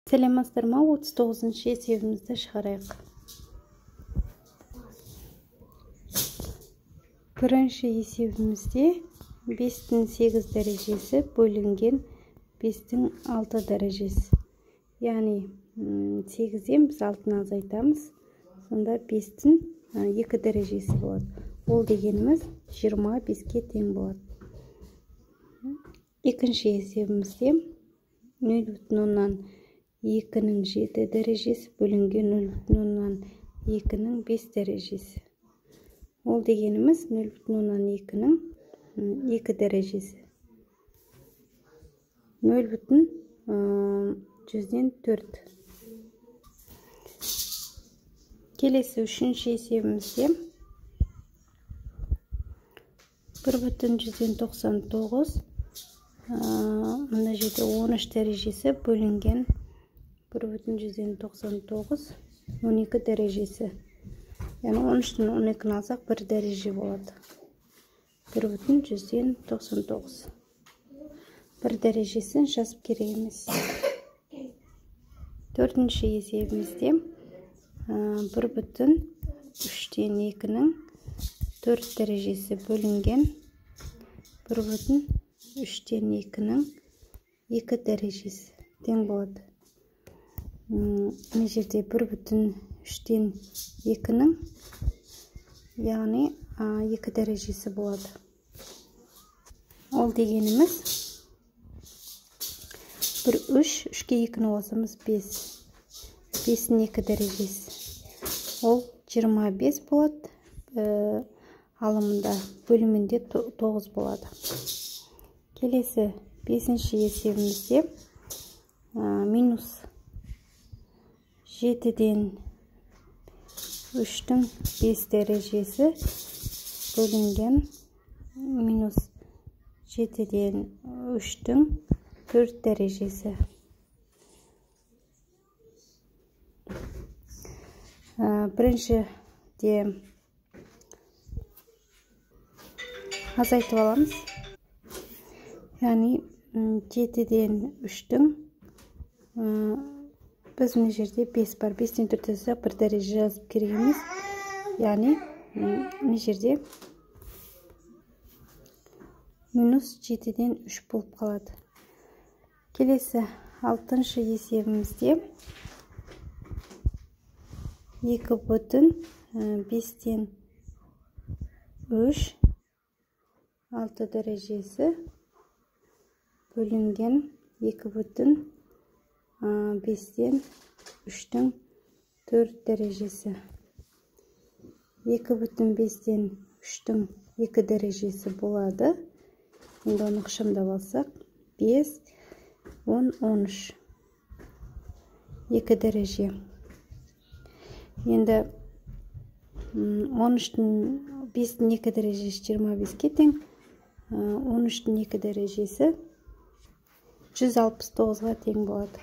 Саламатсыздар ма? 39-ші есебімізді шығарайық. Бірінші есебімізде 5-тің 8 дәрежесі бөлінген 5-тің 6 дәрежесі. Яғни 8-ден біз 6-ны азайтамыз. Сонда 5-тің 2 дәрежесі болады. Ол дегеніміз 25-ке тең болады. Екінші есебімізде 0,2-нің 7 дәрежесі бөлінген 0,2-нің 5 дәрежесі. Ол дегеніміз 0,2-нің 2 дәрежесі. 0,4. Келесі үшінші есебімізде 1,99. Мына жерде 13 дәрежесі бөлінген 1,99 12 дәрежесі. Яғни 13-тен 12-ні алсақ 1 дәреже болады. 1,99. 1 дәрежесін жазып керек емес. Төртінші есебімізде 1,3-тен 2-нің 4 дәрежесі бөлінген 1,3-тен 2-нің 2 дәрежесі тең болады. Мына жерде 1,3-тен 2-нің яғни 2 дәрежесі болады. Ол дегеніміз 3-ке 2-ні қосамыз 5. 5-дің 2 дәрежесі. Ол 25 болады. Алымында бөлімінде 9 болады. Келесі 5-ші есебімізде минус 7-ден 3-тің 5 дәрежесі бөлінген минус 7-ден 3-тің 4 дәрежесі. Біріншіде азайтып аламыз. Яғни 7-ден 3-тің біз мына жерде 5 бар. 5-тен 4 азайсақ 1 дәреже жазып керек емес. Яғни мына жерде минус 7-ден 3 болып қалады. Келесі 6-шы есебімізде 2,5-тен 3 6 дәрежесі бөлінген 2,5-тен 3-тің 4 дәрежесі. 2,5-тен 3-тің 2 дәрежесі болады. Енді оны ықшамдап алсақ 5, 10, 13. 2 дәреже. Енді 13-тің 5-тің 2 дәрежесі 25-ке тең. 13-тің 2 дәрежесі 169-ға тең болады.